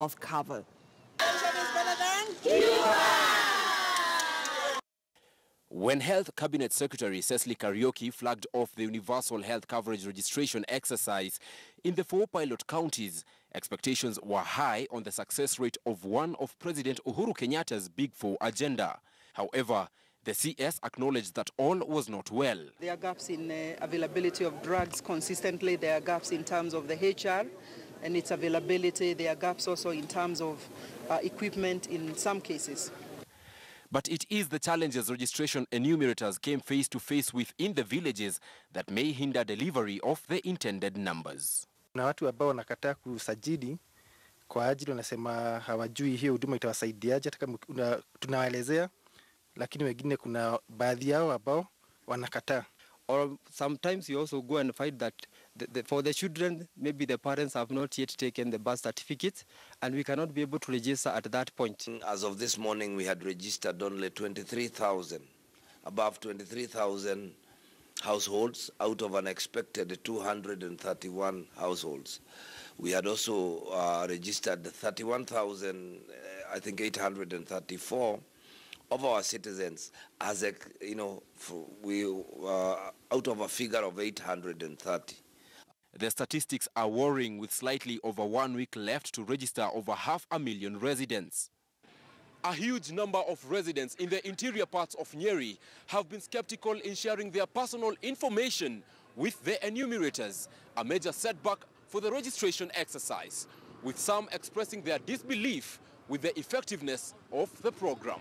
health cover. When Health Cabinet Secretary Cecily Kariuki flagged off the universal health coverage registration exercise in the 4 pilot counties, expectations were high on the success rate of one of President Uhuru Kenyatta's Big Four agenda. However, the CS acknowledged that all was not well. There are gaps in availability of drugs consistently. There are gaps in terms of the HR and its availability. There are gaps also in terms of equipment in some cases. But it is the challenges registration enumerators came face to face with in the villages that may hinder delivery of the intended numbers. Na watu ambao wanakataa kusajili kwa ajili wanasema hawajui hiyo huduma itawasaidiaje, hata kama tunawaelezea, lakini wengine kuna baadhi yao ambao wanakataa. Or sometimes you also go and find that for the children, maybe the parents have not yet taken the birth certificate, and we cannot be able to register at that point. As of this morning, we had registered only 23,000, above 23,000 households out of an expected 231 households. We had also registered 31,000, I think 834 of our citizens as a, out of a figure of 830. The statistics are worrying, with slightly over 1 week left to register over 500,000 residents. A huge number of residents in the interior parts of Nyeri have been skeptical in sharing their personal information with the enumerators, a major setback for the registration exercise, with some expressing their disbelief with the effectiveness of the program.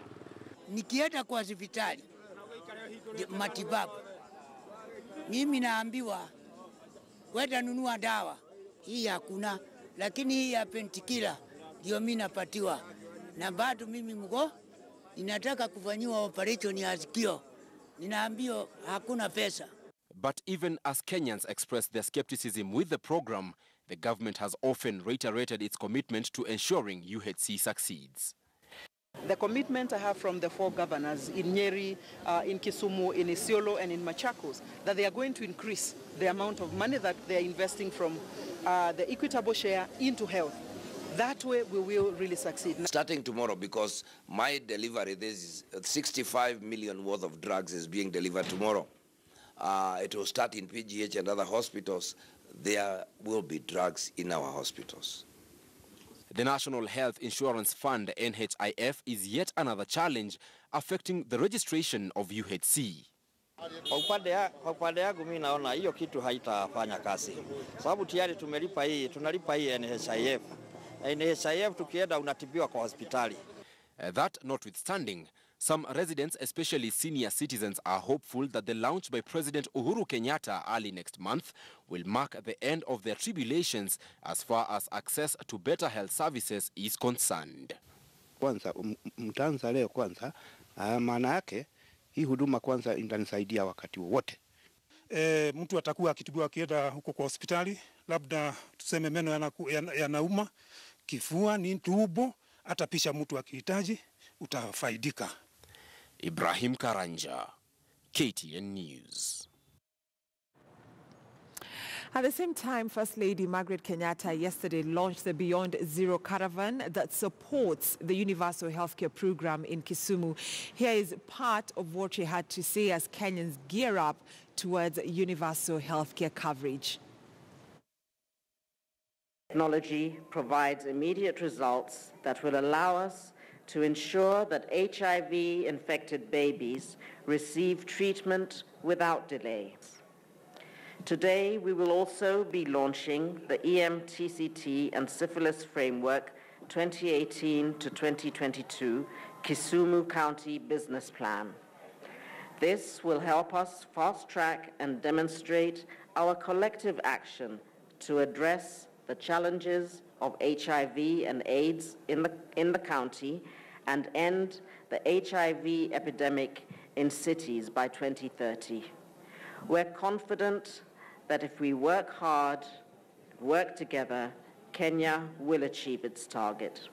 Nikienda kwa hospitali matibabu, mimi naambiwa wenda nunua dawa, hii hakuna, lakini hii ya pentikila ndio mimi napatiwa, na bado mimi mgo ninataka kufanyiwa operation ya sikio, ninaambiwa hakuna pesa. But even as Kenyans express their skepticism with the program, the government has often reiterated its commitment to ensuring UHC succeeds. The commitment I have from the 4 governors in Nyeri, in Kisumu, in Isiolo, and in Machakos, that they are going to increase the amount of money that they are investing from the equitable share into health. That way we will really succeed. Starting tomorrow, because my delivery, this is 65 million worth of drugs is being delivered tomorrow. It will start in PGH and other hospitals. There will be drugs in our hospitals. The National Health Insurance Fund, NHIF, is yet another challenge affecting the registration of UHC. Kwa upande yangu mimi naona hiyo kitu haitafanya kazi. Sababu tayari tunalipa hii NHIF. NHIF tukienda unatibiwa kwa hospitali. That notwithstanding, some residents, especially senior citizens, are hopeful that the launch by President Uhuru Kenyatta early next month will mark the end of their tribulations as far as access to better health services is concerned. Kwanza mtaanza leo kwanza, maana yake hii huduma kwanza inanisaidia wakati wote. Mtu atakuwa akitibiwa akienda huko kwa hospitali, labda tuseme meno yanauma, kifua ni tubo, atapisha mtu akihitaji utafaidika. Ibrahim Karanja, KTN News. At the same time, First Lady Margaret Kenyatta yesterday launched the Beyond Zero Caravan that supports the universal healthcare program in Kisumu. Here is part of what she had to say as Kenyans gear up towards universal healthcare coverage. Technology provides immediate results that will allow us to ensure that HIV-infected babies receive treatment without delay. Today, we will also be launching the EMTCT and Syphilis Framework 2018 to 2022 Kisumu County Business Plan. This will help us fast-track and demonstrate our collective action to address the challenges of HIV and AIDS in the county and end the HIV epidemic in cities by 2030. We're confident that if we work hard, work together, Kenya will achieve its target.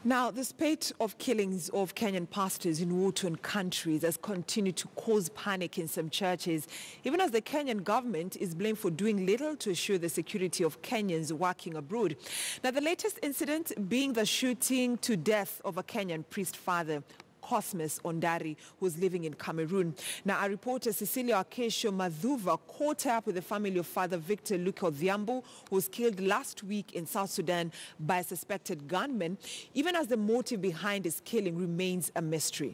Now, the spate of killings of Kenyan pastors in war-torn countries has continued to cause panic in some churches, even as the Kenyan government is blamed for doing little to assure the security of Kenyans working abroad. Now, the latest incident being the shooting to death of a Kenyan priest father, Cosmas Ondari, who's living in Cameroon. Now, our reporter Cecilia Akesho Madhuva caught up with the family of Father Victor Luke Odhiambo, who was killed last week in South Sudan by a suspected gunman, even as the motive behind his killing remains a mystery.